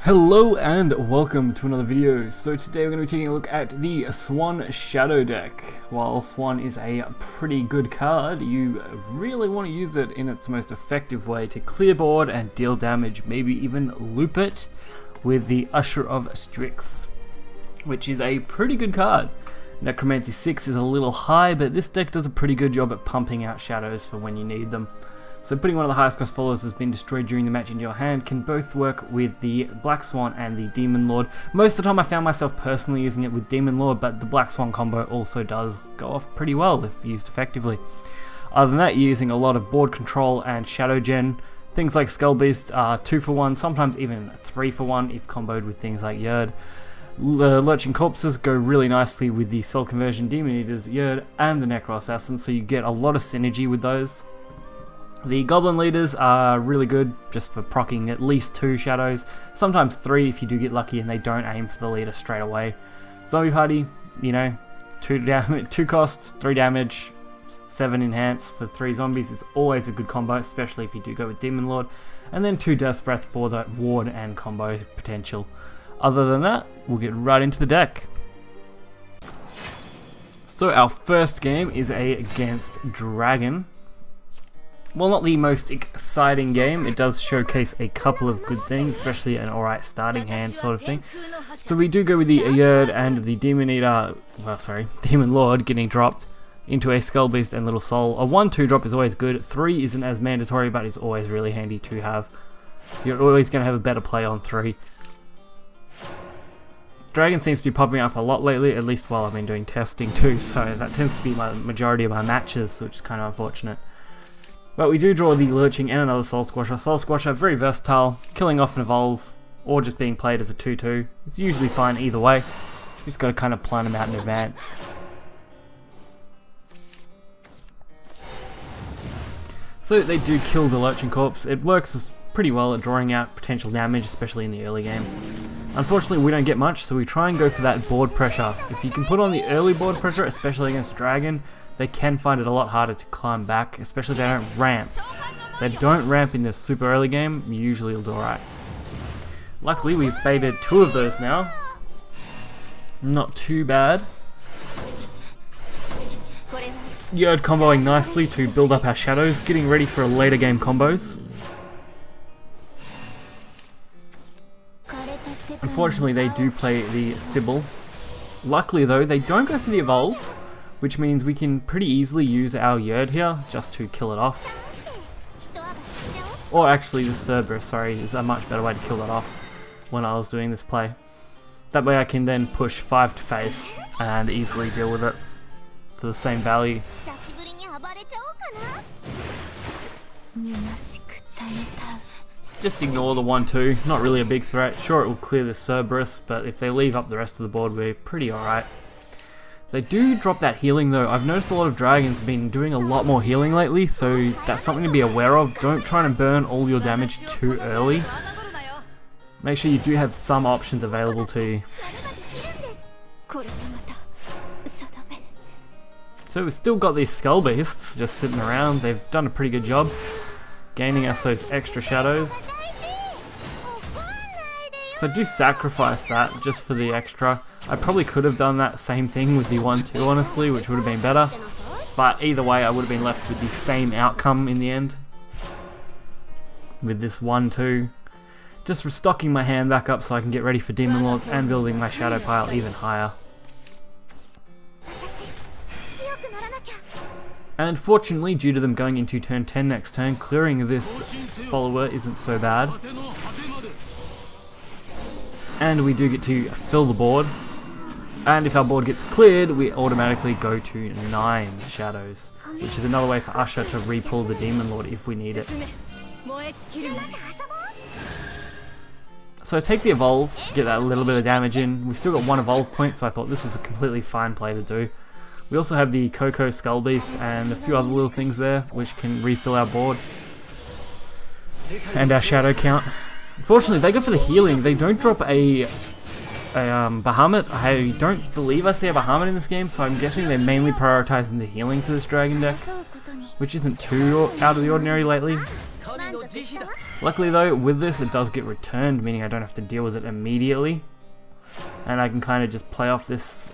Hello and welcome to another video. So today we're going to be taking a look at the Swan Shadow deck. While Swan is a pretty good card, you really want to use it in its most effective way to clear board and deal damage, maybe even loop it with the Usher of Styx, which is a pretty good card. Necromancy 6 is a little high, but this deck does a pretty good job at pumping out shadows for when you need them. So putting one of the highest cost followers that's been destroyed during the match into your hand can both work with the Black Swan and the Demon Lord. Most of the time I found myself personally using it with Demon Lord, but the Black Swan combo also does go off pretty well if used effectively. Other than that, you're using a lot of board control and shadow gen. Things like Skull Beast are 2 for 1, sometimes even 3 for 1 if comboed with things like Yerd. Lurching Corpses go really nicely with the Soul Conversion, Demon Eaters, Yerd, and the Necro Assassin, so you get a lot of synergy with those. The Goblin Leaders are really good just for proccing at least 2 shadows, sometimes 3 if you do get lucky and they don't aim for the leader straight away. Zombie Party, you know, 2 costs, 3 damage, 7 enhance for 3 zombies is always a good combo, especially if you do go with Demon Lord, and then 2 Death Breath for the ward and combo potential. Other than that, we'll get right into the deck. So our first game is against Dragon. Well, not the most exciting game. It does showcase a couple of good things, especially an alright starting hand sort of thing. So we do go with the Yerd and the Demon Eater, Demon Lord getting dropped into a Skull Beast and Little Soul. A 1-2 drop is always good. 3 isn't as mandatory, but it's always really handy to have. You're always going to have a better play on 3. Dragon seems to be popping up a lot lately, at least while I've been doing testing too, so that tends to be my majority of my matches, which is kind of unfortunate. But we do draw the Lurching and another Soul Squasher. Soul Squasher, very versatile, killing off an Evolve, or just being played as a 2-2. It's usually fine either way. You just got to kind of plan them out in advance. So they do kill the Lurching Corpse. It works pretty well at drawing out potential damage, especially in the early game. Unfortunately, we don't get much, so we try and go for that board pressure. If you can put on the early board pressure, especially against Dragon, they can find it a lot harder to climb back, especially if they don't ramp. If they don't ramp in the super early game, usually it'll do alright. Luckily, we've baited 2 of those now. Not too bad. Yerd comboing nicely to build up our shadows, getting ready for later game combos. Unfortunately, they do play the Sybil. Luckily though, they don't go for the Evolve, which means we can pretty easily use our Yerd here just to kill it off. Or actually the Cerberus, sorry, is a much better way to kill that off when I was doing this play. That way I can then push 5 to face and easily deal with it for the same value. Just ignore the 1-2, not really a big threat. Sure, it will clear the Cerberus, but if they leave up the rest of the board, we're pretty alright. They do drop that healing though. I've noticed a lot of Dragons have been doing a lot more healing lately, so that's something to be aware of. Don't try and burn all your damage too early. Make sure you do have some options available to you. So we've still got these Skull Beasts just sitting around. They've done a pretty good job gaining us those extra shadows. So I do sacrifice that just for the extra. I probably could have done that same thing with the 1-2 honestly, which would have been better. But either way I would have been left with the same outcome in the end. With this 1-2. Just restocking my hand back up so I can get ready for Demon Lords and building my shadow pile even higher. And fortunately, due to them going into turn 10 next turn, clearing this follower isn't so bad. And we do get to fill the board. And if our board gets cleared, we automatically go to 9 shadows, which is another way for Usher to re-pull the Demon Lord if we need it. So take the Evolve, get that little bit of damage in. We've still got 1 Evolve point, so I thought this was a completely fine play to do. We also have the Coco Skull Beast and a few other little things there which can refill our board and our shadow count. Unfortunately, they go for the healing. They don't drop a Bahamut. I don't believe I see a Bahamut in this game, so I'm guessing they're mainly prioritizing the healing for this Dragon deck, which isn't too out of the ordinary lately. Luckily though, with this it does get returned, meaning I don't have to deal with it immediately. And I can kind of just play off this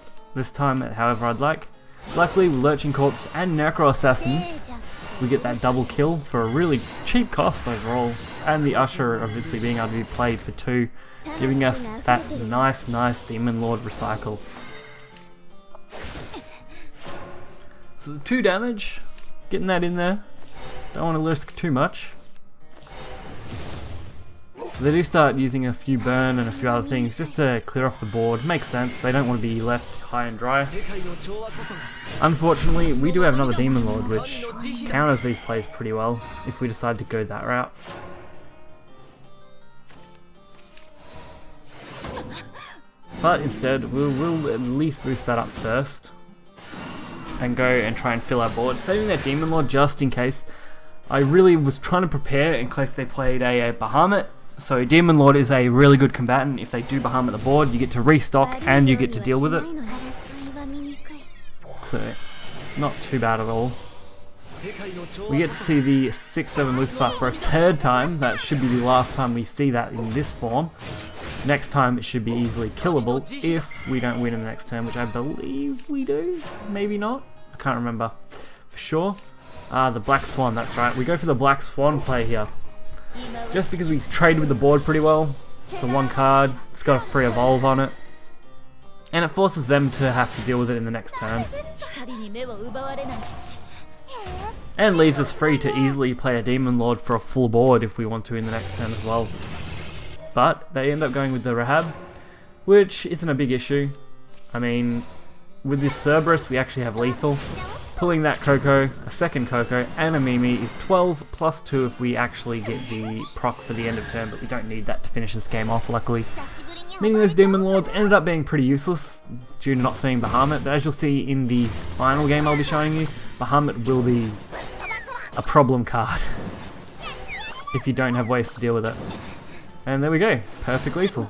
time however I'd like. Luckily with Lurching Corpse and Necro Assassin, we get that double kill for a really cheap cost overall. And the Usher obviously being able to be played for 2, giving us that nice Demon Lord recycle. So 2 damage, getting that in there. Don't want to risk too much. They do start using a few burn and a few other things just to clear off the board. Makes sense, they don't want to be left high and dry. Unfortunately, we do have another Demon Lord, which counters these plays pretty well if we decide to go that route. But instead, we'll at least boost that up first and go and try and fill our board, saving that Demon Lord just in case. I really was trying to prepare in case they played a Bahamut. So Demon Lord is a really good combatant. If they do Bahamut the board, you get to restock and you get to deal with it. So, not too bad at all. We get to see the 6-7 Lucifer for a 3rd time. That should be the last time we see that in this form. Next time it should be easily killable if we don't win in the next turn, which I believe we do. Maybe not. I can't remember for sure. The Black Swan, that's right. We go for the Black Swan play here. Just because we traded with the board pretty well. It's a 1 card, it's got a free evolve on it. And it forces them to have to deal with it in the next turn. And leaves us free to easily play a Demon Lord for a full board if we want to in the next turn as well. But they end up going with the Rahab, which isn't a big issue. I mean, with this Cerberus we actually have lethal. Pulling that Coco, a 2nd Coco, and a Mimi is 12 plus 2 if we actually get the proc for the end of turn, but we don't need that to finish this game off, luckily. Meaning those Demon Lords ended up being pretty useless due to not seeing Bahamut, but as you'll see in the final game I'll be showing you, Bahamut will be a problem card if you don't have ways to deal with it. And there we go, perfect lethal.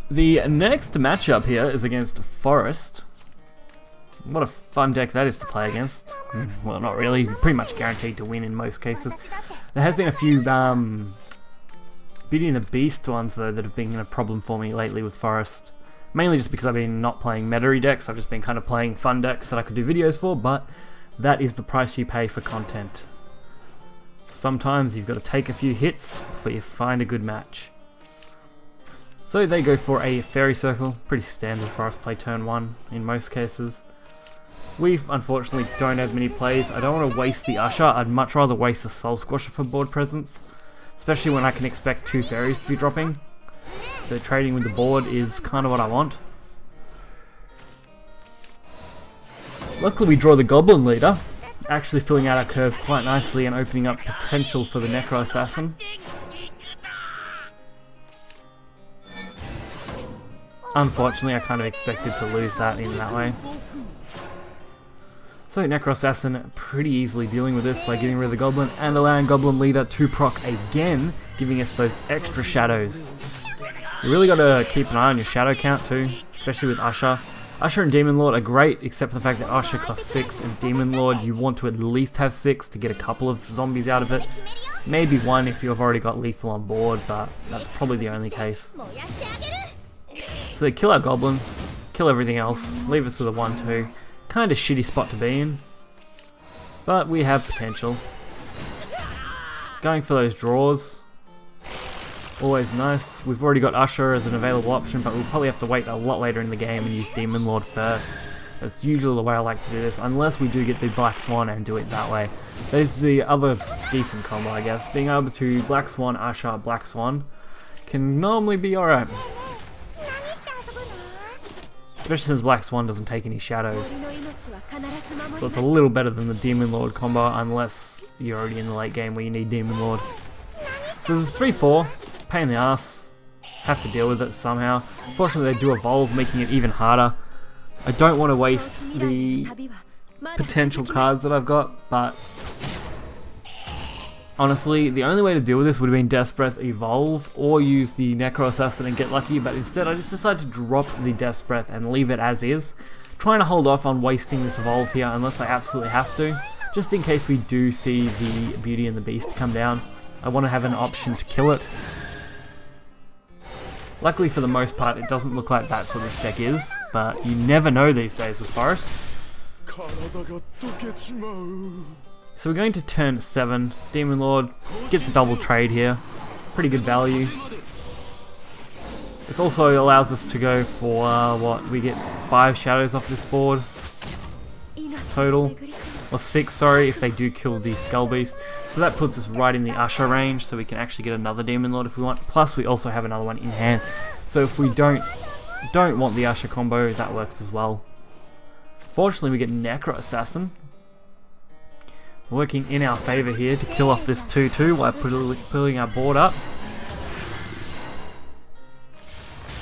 The next matchup here is against Forest. What a fun deck that is to play against. Well, not really, pretty much guaranteed to win in most cases. There has been a few Beauty and the Beast ones though that have been a problem for me lately with Forest. Mainly just because I've been not playing meta decks, I've just been kind of playing fun decks that I could do videos for, but that is the price you pay for content. Sometimes you've got to take a few hits before you find a good match. So they go for a Fairy Circle, pretty standard for us play turn 1 in most cases. We unfortunately don't have many plays. I don't want to waste the Usher, I'd much rather waste the Soul Squasher for board presence. Especially when I can expect 2 fairies to be dropping. So trading with the board is kind of what I want. Luckily we draw the Goblin Leader, actually filling out our curve quite nicely and opening up potential for the Necro Assassin. Unfortunately, I kind of expected to lose that in that way. So Necro Assassin pretty easily dealing with this by getting rid of the Goblin and allowing Goblin Leader to proc again, giving us those extra shadows. You really got to keep an eye on your shadow count too, especially with Usher. Usher and Demon Lord are great, except for the fact that Usher costs 6 and Demon Lord you want to at least have 6 to get a couple of zombies out of it. Maybe 1 if you've already got lethal on board, but that's probably the only case. So they kill our Goblin, kill everything else, leave us with a 1-2. Kind of shitty spot to be in, but we have potential. Going for those draws, always nice. We've already got Usher as an available option, but we'll probably have to wait a lot later in the game and use Demon Lord first. That's usually the way I like to do this, unless we do get the Black Swan and do it that way. That is the other decent combo, I guess. Being able to Black Swan, Usher, Black Swan can normally be alright. Especially since Black Swan doesn't take any shadows. So it's a little better than the Demon Lord combo, unless you're already in the late game where you need Demon Lord. So there's 3-4, pain in the ass, have to deal with it somehow. Fortunately they do evolve, making it even harder. I don't want to waste the potential cards that I've got, but honestly, the only way to deal with this would have been Death's Breath Evolve or use the Necro Assassin and get lucky, but instead I just decided to drop the Death's Breath and leave it as is. Trying to hold off on wasting this evolve here unless I absolutely have to, just in case we do see the Beauty and the Beast come down. I want to have an option to kill it. Luckily for the most part it doesn't look like that's what this deck is, but you never know these days with Forest. So we're going to turn 7, Demon Lord gets a double trade here, pretty good value. It also allows us to go for, what, we get 5 shadows off this board total, or 6 sorry, if they do kill the Skull Beast. So that puts us right in the Usher range, so we can actually get another Demon Lord if we want, plus we also have another one in hand. So if we don't want the Usher combo, that works as well. Fortunately we get Necro Assassin, working in our favour here to kill off this 2-2 while pulling our board up.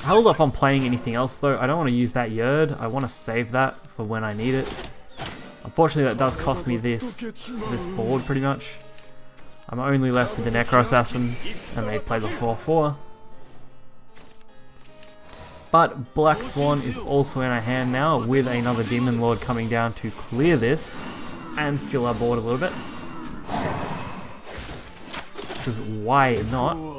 I hold off on playing anything else though. I don't want to use that Yerd. I want to save that for when I need it. Unfortunately that does cost me this board pretty much. I'm only left with the Necro Assassin and they play the 4-4. But Black Swan is also in our hand now with another Demon Lord coming down to clear this and fill our board a little bit. Because why not?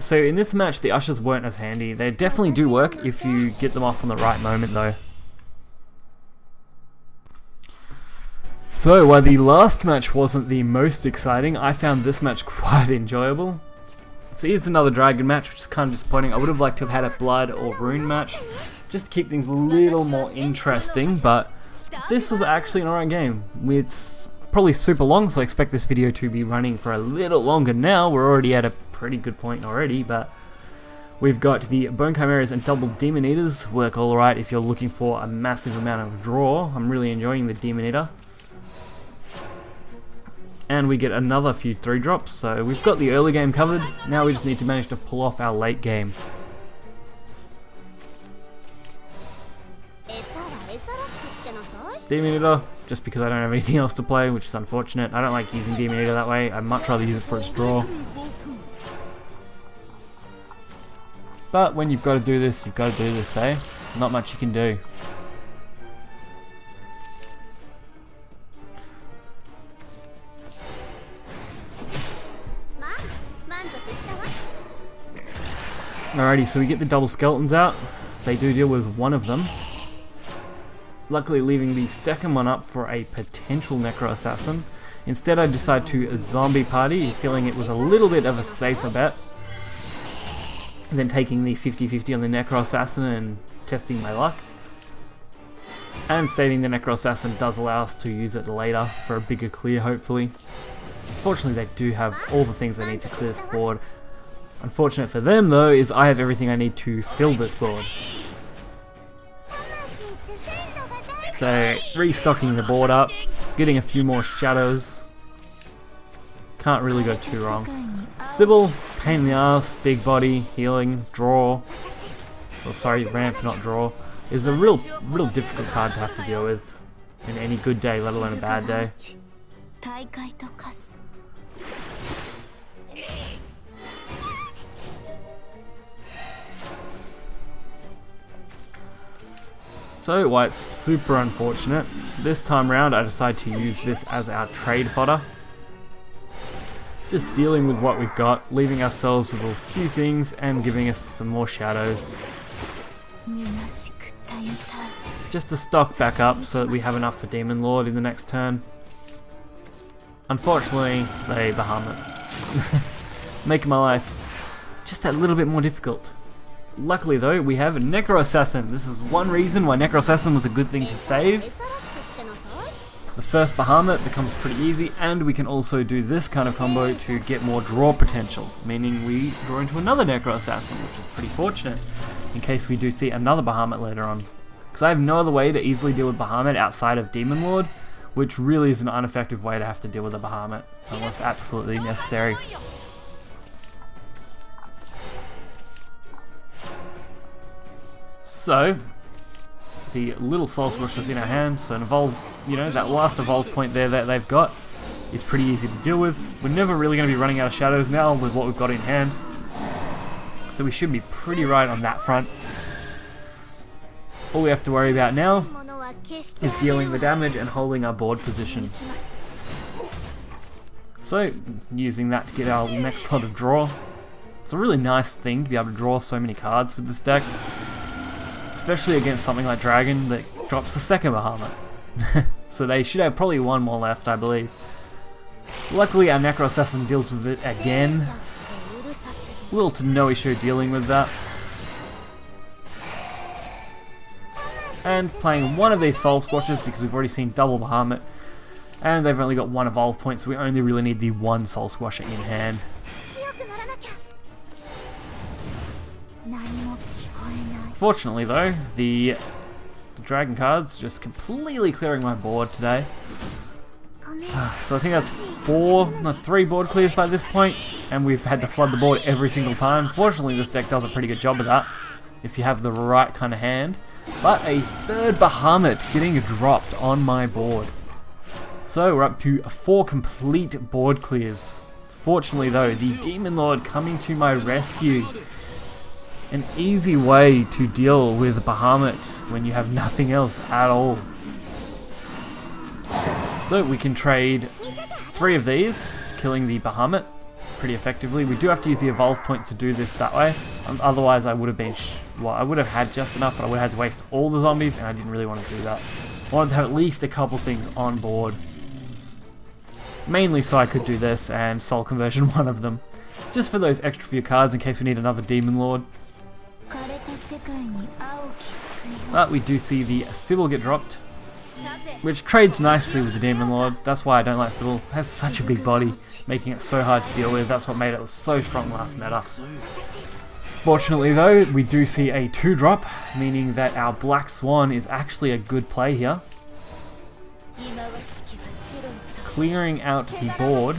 So in this match the Ushers weren't as handy. They definitely do work if you get them off on the right moment though. So while the last match wasn't the most exciting, I found this match quite enjoyable. So here's another dragon match, which is kind of disappointing. I would have liked to have had a blood or rune match, just to keep things a little more interesting, but this was actually an alright game. It's probably super long, so I expect this video to be running for a little longer now. We're already at a pretty good point already, but we've got the Bone Chimeras and double Demon Eaters, work alright if you're looking for a massive amount of draw. I'm really enjoying the Demon Eater. And we get another few 3-drops, so we've got the early game covered. Now we just need to manage to pull off our late game. Demon Eater, just because I don't have anything else to play, which is unfortunate. I don't like using Demon Eater that way. I'd much rather use it for its draw. But when you've got to do this, you've got to do this, eh? Not much you can do. Alrighty, so we get the double skeletons out. They do deal with one of them. Luckily leaving the second one up for a potential Necro Assassin. Instead I decided to zombie party, feeling it was a little bit of a safer bet than taking the 50-50 on the Necro Assassin and testing my luck. And saving the Necro Assassin does allow us to use it later for a bigger clear hopefully. Fortunately they do have all the things they need to clear this board. Unfortunate for them though is I have everything I need to fill this board. So restocking the board up, getting a few more shadows. Can't really go too wrong. Sybil, pain in the ass, big body, healing, draw. Oh sorry, ramp not draw. Is a real difficult card to have to deal with in any good day, let alone a bad day. So, why it's super unfortunate, this time round I decided to use this as our trade fodder. Just dealing with what we've got, leaving ourselves with a few things and giving us some more shadows. Just to stock back up so that we have enough for Demon Lord in the next turn. Unfortunately, they Bahamut. Making my life just that little bit more difficult. Luckily though, we have a Necro Assassin. This is one reason why Necro Assassin was a good thing to save. The first Bahamut becomes pretty easy, and we can also do this kind of combo to get more draw potential, meaning we draw into another Necro Assassin, which is pretty fortunate, in case we do see another Bahamut later on. Because I have no other way to easily deal with Bahamut outside of Demon Lord, which really is an ineffective way to have to deal with a Bahamut, unless absolutely necessary. So, the little Soul Squishers in our hand, so an evolve, you know, that last evolve point there that they've got is pretty easy to deal with. We're never really going to be running out of shadows now with what we've got in hand, so we should be pretty right on that front. All we have to worry about now is dealing the damage and holding our board position. So, using that to get our next lot of draw. It's a really nice thing to be able to draw so many cards with this deck. Especially against something like Dragon that drops the second Bahamut. So they should have probably one more left, I believe. Luckily our Necro Assassin deals with it again. Little to no issue dealing with that. And playing one of these Soul Squashers because we've already seen double Bahamut. And they've only got one evolve point, so we only really need the one Soul Squasher in hand. Fortunately though, the dragon cards just completely clearing my board today. So I think that's 3 board clears by this point, and we've had to flood the board every single time. Fortunately this deck does a pretty good job of that, if you have the right kind of hand. But a third Bahamut getting dropped on my board. So we're up to 4 complete board clears. Fortunately though, the Demon Lord coming to my rescue. An easy way to deal with Bahamut when you have nothing else at all. So we can trade 3 of these, killing the Bahamut pretty effectively. We do have to use the evolve point to do this that way. Otherwise I would have been, I would have had just enough, but I would have had to waste all the zombies, and I didn't really want to do that. I wanted to have at least a couple things on board. Mainly so I could do this and soul conversion one of them. Just for those extra few cards in case we need another Demon Lord. But we do see the Sybil get dropped, which trades nicely with the Demon Lord. That's why I don't like Sybil. It has such a big body, making it so hard to deal with. That's what made it so strong last meta. Fortunately though, we do see a 2-drop, meaning that our Black Swan is actually a good play here. Clearing out the board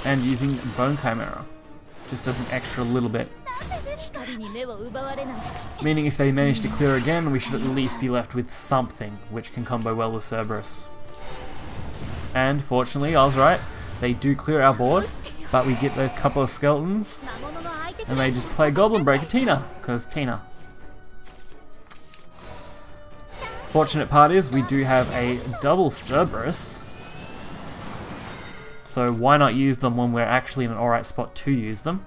and using Bone Chimera. Just does an extra little bit. Meaning if they manage to clear again, we should at least be left with something which can combo well with Cerberus. And fortunately, I was right, they do clear our board, but we get those couple of skeletons and they just play Goblin Breaker Tina, because Tina. Fortunate part is we do have a double Cerberus, so why not use them when we're actually in an alright spot to use them.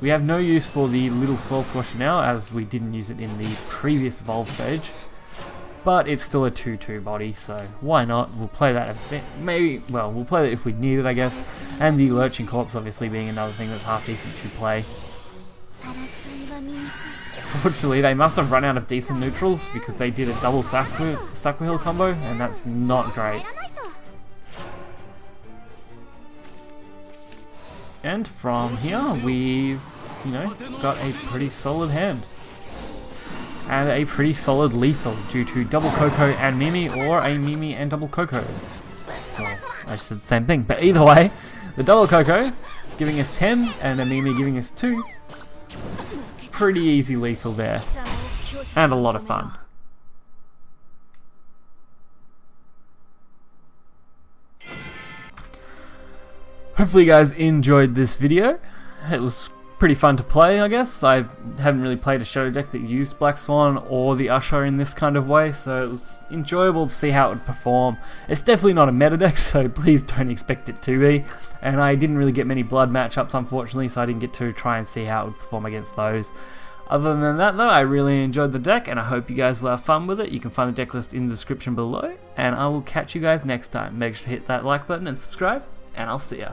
We have no use for the little Soul Squasher now, as we didn't use it in the previous evolve stage, but it's still a 2-2 body, so why not? We'll play that a bit, maybe, well, we'll play that if we need it I guess, and the Lurching Corpse obviously being another thing that's half decent to play. Fortunately, they must have run out of decent neutrals because they did a double Sacrihill combo, and that's not great. And from here, we've, got a pretty solid hand. And a pretty solid lethal due to double Coco and Mimi, or a Mimi and double Coco. Well, I said the same thing, but either way, the double Coco giving us 10 and a Mimi giving us 2. Pretty easy lethal there, and a lot of fun. Hopefully you guys enjoyed this video. It was pretty fun to play, I guess. I haven't really played a Shadow deck that used Black Swan or the Usher in this kind of way, so it was enjoyable to see how it would perform. It's definitely not a meta deck, so please don't expect it to be. And I didn't really get many blood matchups, unfortunately, so I didn't get to try and see how it would perform against those. Other than that though, I really enjoyed the deck, and I hope you guys will have fun with it. You can find the deck list in the description below, and I will catch you guys next time. Make sure to hit that like button and subscribe, and I'll see ya.